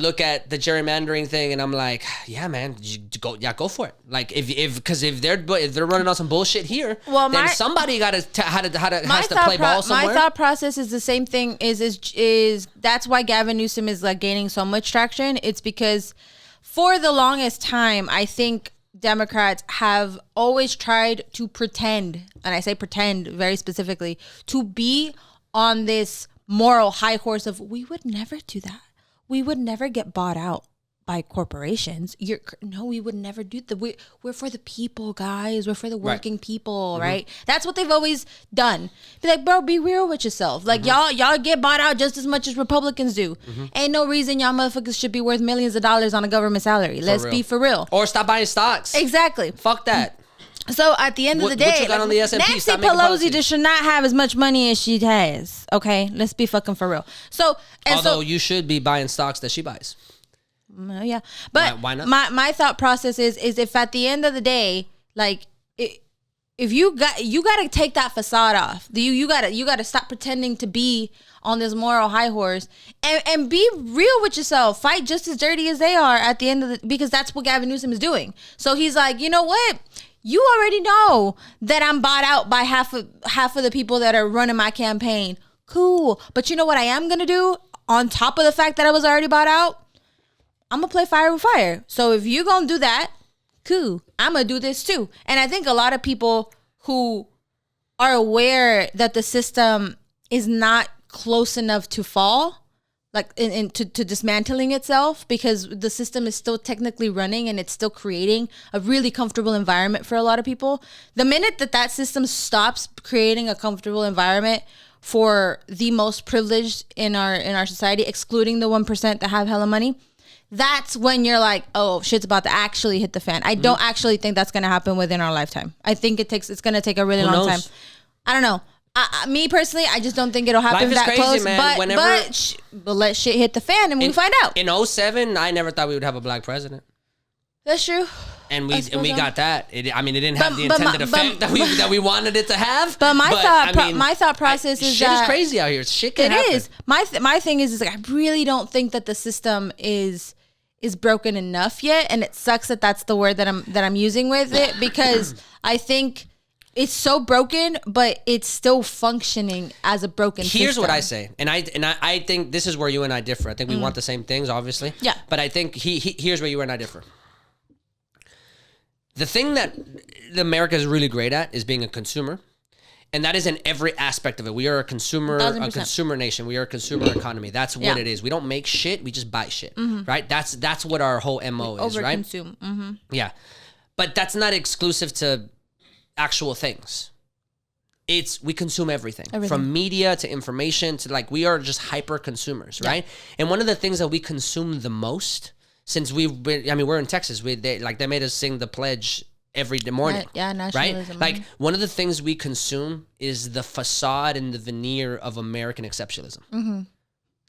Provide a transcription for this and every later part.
look at the gerrymandering thing, and I'm like, yeah, man, go for it. Like, because if they're running on some bullshit here, then somebody has to play ball somewhere. My thought process is the same thing. Is that's why Gavin Newsom is like gaining so much traction. It's because for the longest time, I think Democrats have always tried to pretend, and I say pretend very specifically, to be on this moral high horse of, we would never do that. We would never get bought out by corporations. We would never do that. We're for the people, guys. We're for the working people, right? That's what they've always done. Be like, bro, be real with yourself. Like, y'all get bought out just as much as Republicans do. Ain't no reason y'all motherfuckers should be worth millions of dollars on a government salary. Let's be for real. Or stop buying stocks. Exactly. Fuck that. So at the end of the day, you got on the S&P, Nancy Pelosi just should not have as much money as she has. Okay, let's be fucking for real. Although you should be buying stocks that she buys. Yeah, but why not? My thought process is if at the end of the day, like, if you got to take that facade off. You gotta stop pretending to be on this moral high horse and be real with yourself. Fight just as dirty as they are at the end of because that's what Gavin Newsom is doing. So he's like, you know what? You already know that I'm bought out by half of the people that are running my campaign. Cool. But you know what I am going to do on top of the fact that I was already bought out? I'm going to play fire with fire. So if you're going to do that, cool. I'm going to do this too. And I think a lot of people who are aware that the system is not close enough to fall, like to dismantling itself, because the system is still technically running and it's still creating a really comfortable environment for a lot of people. The minute that system stops creating a comfortable environment for the most privileged in our society, excluding the 1% that have hella money, that's when you're like, oh, shit's about to actually hit the fan. I don't actually think that's going to happen within our lifetime. I think it's going to take a really long time. I don't know. Me personally, I just don't think it'll happen that crazy, close. Man. But let shit hit the fan and we find out. In 2007, I never thought we would have a black president. That's true. And we got that. It didn't have the intended effect that we wanted it to have. But my thought process is shit that is crazy out here. Shit can happen. It is. My thing is like, I really don't think that the system is broken enough yet, and it sucks that that's the word that I'm using with it, because I think it's so broken, but it's still functioning as a broken system. Here's what I say, and I think this is where you and I differ. I think we want the same things, obviously. Yeah. But I think here's where you and I differ. The thing that America is really great at is being a consumer, and that is in every aspect of it. We are a consumer nation. We are a consumer economy. That's what it is. We don't make shit. We just buy shit, right? That's what our whole MO is, right? Overconsume. Mm-hmm. Yeah, but that's not exclusive to actual things. We consume everything from media to information to, like, we are just hyper consumers, right? And one of the things that we consume the most, since we're in Texas, they made us sing the pledge every morning. Nationalism. Right? Like, one of the things we consume is the facade and the veneer of American exceptionalism. Mm-hmm.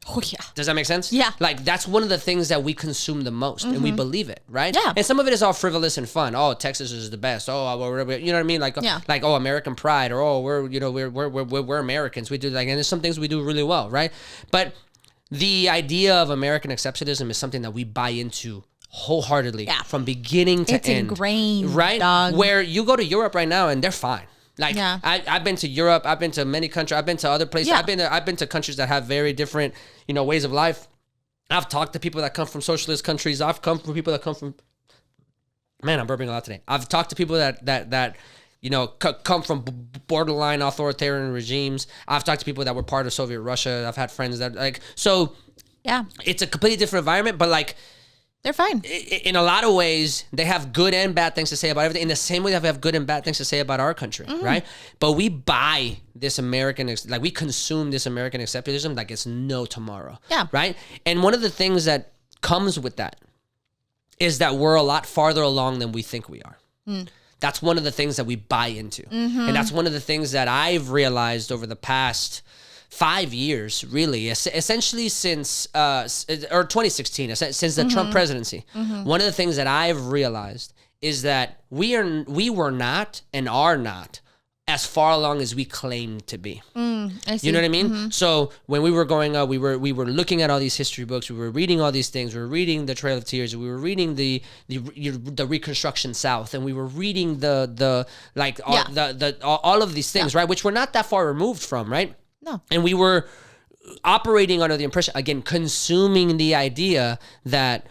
Oh, yeah. Does that make sense? Yeah. Like, that's one of the things that we consume the most, and we believe it, right? Yeah. And some of it is all frivolous and fun. Oh, Texas is the best. Oh, you know what I mean? Like, oh, American pride, or oh, we're Americans. We do, like, and there's some things we do really well, right? But the idea of American exceptionalism is something that we buy into wholeheartedly from beginning to end. It's ingrained, right? dog. Where you go to Europe right now and they're fine. Like, I've been to Europe, I've been to many countries, I've been to other places, I've been to countries that have very different, ways of life. I've talked to people that come from socialist countries. I've come from people that come from, man, I'm burping a lot today. I've talked to people that come from borderline authoritarian regimes. I've talked to people that were part of Soviet Russia. I've had friends that, like, so it's a completely different environment, but, like, they're fine. In a lot of ways, they have good and bad things to say about everything. In the same way that we have good and bad things to say about our country, right? But we buy this we consume this American exceptionalism like it's no tomorrow. Yeah. Right? And one of the things that comes with that is that we're a lot farther along than we think we are. That's one of the things that we buy into. And that's one of the things that I've realized over the past 5 years, really, essentially since 2016, since the Trump presidency. One of the things that I've realized is that we were not and are not as far along as we claim to be. I see. You know what I mean? So when we were growing up, we were looking at all these history books. We were reading all these things. We were reading the Trail of Tears. We were reading the Reconstruction South, and we were reading all of these things, right? Which we're not that far removed from, right? No. And we were operating under the impression, again, consuming the idea that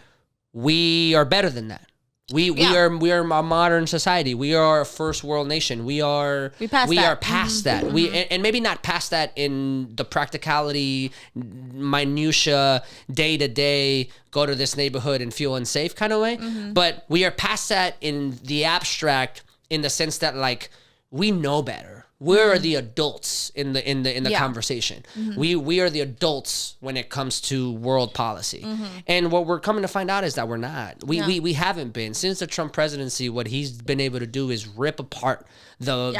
we are better than that. We are a modern society. We are a first world nation. We are past that. And maybe not past that in the practicality, minutia, day to day, go to this neighborhood and feel unsafe kind of way. But we are past that in the abstract, in the sense that like we know better. We're the adults in the conversation. We are the adults when it comes to world policy. And what we're coming to find out is that we're not. We haven't been. Since the Trump presidency, what he's been able to do is rip apart the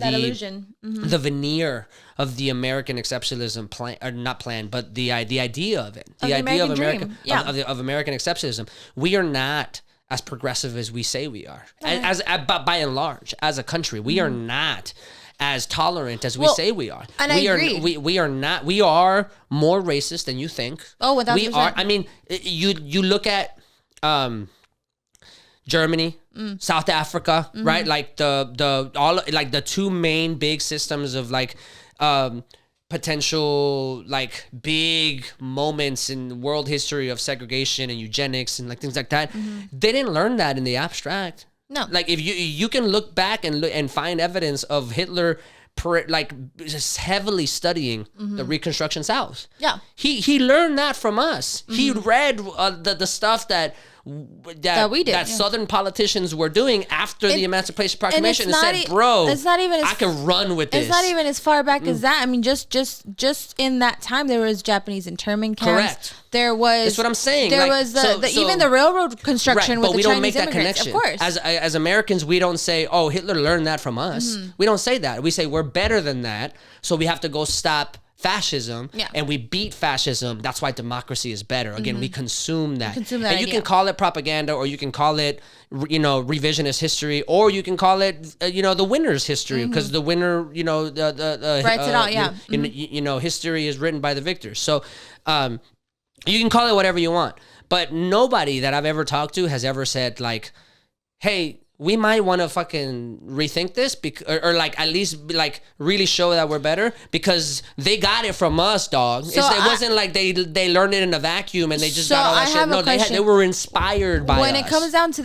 illusion. The veneer of the American exceptionalism plan, or not plan, but the idea of it. The idea of American of American exceptionalism. We are not as progressive as we say we are. But by and large, as a country, we are not as tolerant as we say we are. And I agree. We are not. We are more racist than you think. Oh, 1000%. We are. I mean, you look at Germany, South Africa, right? Like the two main big systems of like potential like big moments in world history of segregation and eugenics and like things like that. They didn't learn that in the abstract. No. Like if you can look back and find evidence of Hitler just heavily studying the Reconstruction South. Yeah. He learned that from us. He read the stuff that we did, that Southern politicians were doing after the Emancipation Proclamation, and said, "Bro, it's not even I can run with this." It's not even as far back as that. I mean, just in that time, there was Japanese internment camps. Correct. There was. That's what I'm saying. There was even the railroad construction with but we the don't Chinese make that immigrants. connection. Of course, as Americans, we don't say, "Oh, Hitler learned that from us." We don't say that. We say we're better than that, so we have to go stop fascism, and we beat fascism. That's why democracy is better. Again, we consume that. And you can call it propaganda, or you can call it, revisionist history, or you can call it, the winner's history, because the winner, the writes it out. History is written by the victors. So, you can call it whatever you want, but nobody that I've ever talked to has ever said like, "Hey, we might want to fucking rethink this, or like at least like really show that we're better, because they got it from us, dog." So it wasn't like they learned it in a vacuum and they just got all that shit. No, they were inspired by us. When it comes down to